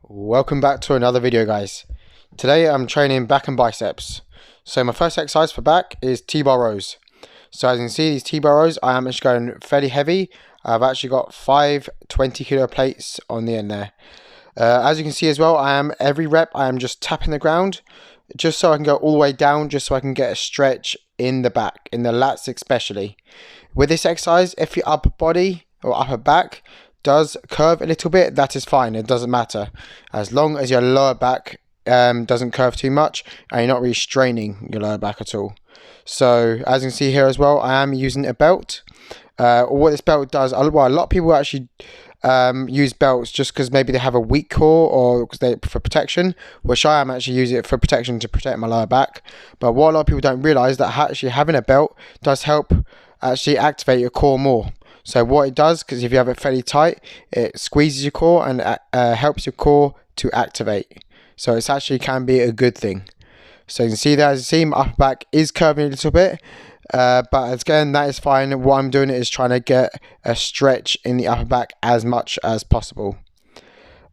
Welcome back to another video, guys. Today I'm training back and biceps. So my first exercise for back is Tbar rows. So as you can see, these Tbar rows, I am actually going fairly heavy. I've actually got 5 20-kilo plates on the end there. As you can see as well, every rep I am just tapping the ground just so I can go all the way down, just so I can get a stretch in the back, in the lats especially. With this exercise, if your upper body or upper back does curve a little bit, that is fine. It doesn't matter as long as your lower back doesn't curve too much and you're not really straining your lower back at all. So as you can see here as well, I am using a belt. What this belt does, well, a lot of people actually use belts just because maybe they have a weak core or because they for protection, which I am actually using it for protection to protect my lower back. But what a lot of people don't realize, that actually having a belt does help actually activate your core more. So what it does, because if you have it fairly tight, it squeezes your core and helps your core to activate. So it actually can be a good thing. So you can see that, as you see, my upper back is curving a little bit. But again, that is fine. What I'm doing is trying to get a stretch in the upper back as much as possible.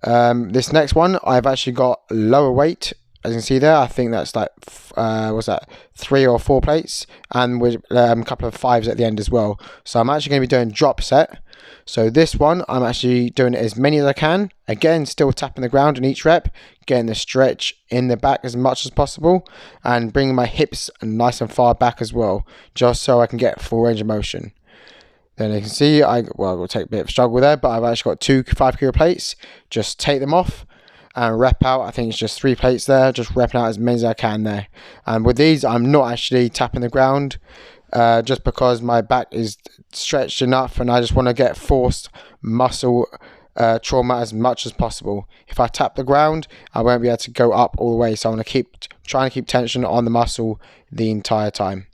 This next one, I've actually got lower weight. As you can see there, I think that's like, what's that, 3 or 4 plates, and with a couple of 5s at the end as well. So I'm actually going to be doing drop set. So this one, I'm actually doing as many as I can. Again, still tapping the ground in each rep, getting the stretch in the back as much as possible, and bringing my hips nice and far back as well, just so I can get full range of motion. Then you can see, will take a bit of struggle there, but I've actually got 2 5-kilo plates. Just take them off and rep out. I think it's just 3 plates there, just repping out as many as I can there. And with these, I'm not actually tapping the ground, just because my back is stretched enough and I just want to get forced muscle trauma as much as possible. If I tap the ground, I won't be able to go up all the way, so I'm going to trying to keep tension on the muscle the entire time.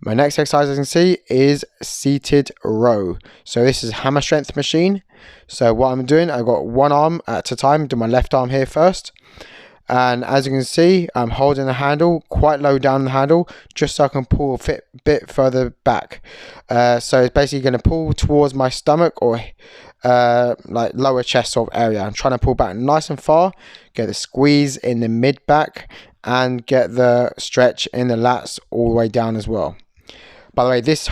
My next exercise, as you can see, is seated row. So this is hammer strength machine. So what I'm doing, I've got one arm at a time, do my left arm here first. And as you can see, I'm holding the handle quite low down the handle, just so I can pull a bit further back. So it's basically going to pull towards my stomach or like lower chest sort of area. I'm trying to pull back nice and far, get the squeeze in the mid back, and get the stretch in the lats all the way down as well. By the way, this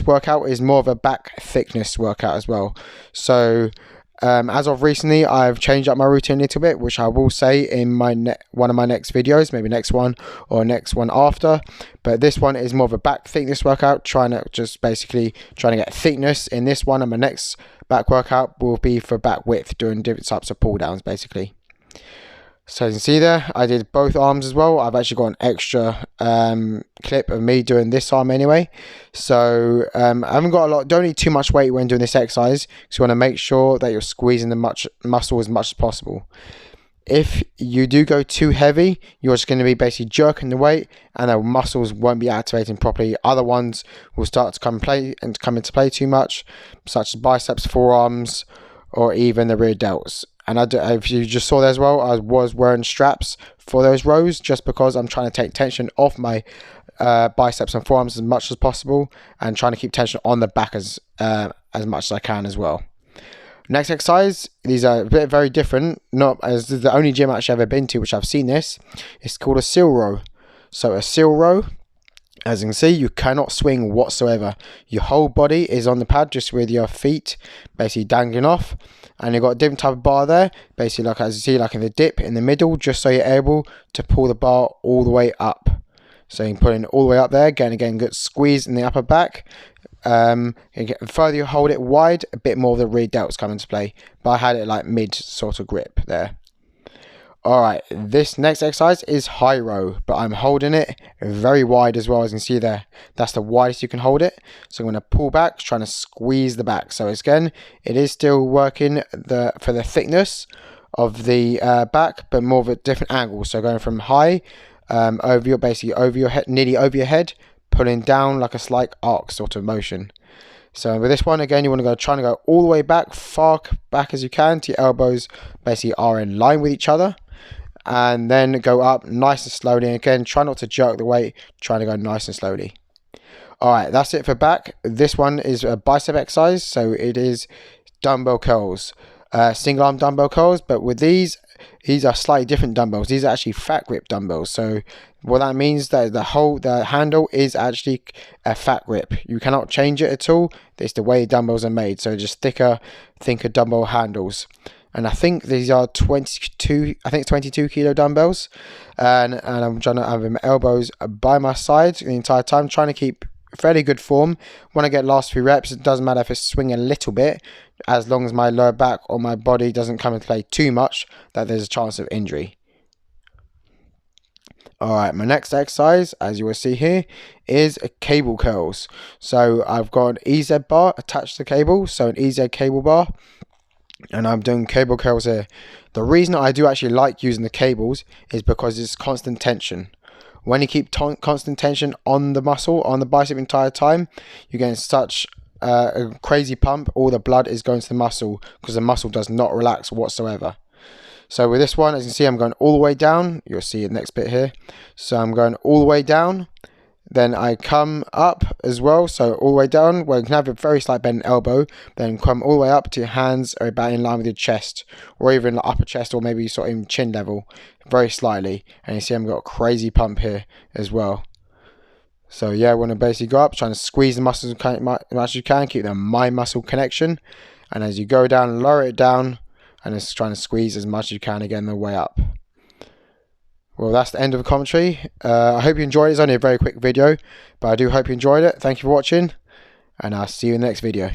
workout is more of a back thickness workout as well. So as of recently, I've changed up my routine a little bit, which I will say in my one of my next videos, maybe next one or next one after. But this one is more of a back thickness workout, trying to get thickness in this one. And my next back workout will be for back width, doing different types of pull downs basically. So as you can see there, I did both arms as well. I've actually got an extra clip of me doing this arm anyway. So I haven't got a lot, don't need too much weight when doing this exercise, because you want to make sure that you're squeezing the muscle as much as possible. If you do go too heavy, you're just going to be basically jerking the weight and the muscles won't be activating properly. Other ones will start to come into play too much, such as biceps, forearms, or even the rear delts. And if you just saw there as well, I was wearing straps for those rows, just because I'm trying to take tension off my biceps and forearms as much as possible, and trying to keep tension on the back as much as I can as well. Next exercise, these are a bit very different, not as the only gym I've actually ever been to which I've seen this. It's called a seal row. So a seal row, as you can see, you cannot swing whatsoever. Your whole body is on the pad, just with your feet basically dangling off. And you've got a different type of bar there, basically like as you see, like in the dip in the middle, just so you're able to pull the bar all the way up. So you can put it all the way up there, again, good squeeze in the upper back. The further you hold it wide, a bit more of the rear delts come into play. But I had it like mid sort of grip there. Alright, this next exercise is Jairo, but I'm holding it very wide as well, as you can see there. That's the widest you can hold it. So I'm going to pull back, trying to squeeze the back. So again, it is still working for the thickness of the back, but more of a different angle. So going from high over your head, nearly over your head, pulling down like a slight arc sort of motion. So with this one, again, you want to trying to go all the way back, far back as you can, to your elbows basically are in line with each other. And then go up nice and slowly. And again, try not to jerk the weight, trying to go nice and slowly. Alright, that's it for back. This one is a bicep exercise, so it is dumbbell curls. single arm dumbbell curls, but with these are slightly different dumbbells. These are actually fat grip dumbbells. So what that means that the handle is actually a fat grip. You cannot change it at all. It's the way dumbbells are made. So just thicker dumbbell handles. And I think these are 22 kilo dumbbells, and I'm trying to have my elbows by my side the entire time, trying to keep fairly good form. When I get last few reps, it doesn't matter if it's swinging a little bit, as long as my lower back or my body doesn't come into play too much, that there's a chance of injury. Alright, my next exercise, as you will see here, is cable curls. So I've got an EZ bar attached to the cable, so an EZ cable bar, and I'm doing cable curls here. The reason I do actually like using the cables is because it's constant tension. When you keep constant tension on the muscle, on the bicep the entire time, you're getting such a crazy pump. All the blood is going to the muscle because the muscle does not relax whatsoever. So with this one, as you can see, I'm going all the way down. You'll see the next bit here. So I'm going all the way down. Then I come up as well, so all the way down, where you can have a very slight bend elbow, then come all the way up to your hands are about in line with your chest, or even the upper chest, or maybe sort of in chin level, very slightly. And you see I've got a crazy pump here as well. So yeah, I want to basically go up, trying to squeeze the muscles as much as you can, keep the mind muscle connection. And as you go down, lower it down, and just trying to squeeze as much as you can again the way up. Well, that's the end of the commentary. I hope you enjoyed it. It's only a very quick video, but I do hope you enjoyed it. Thank you for watching, and I'll see you in the next video.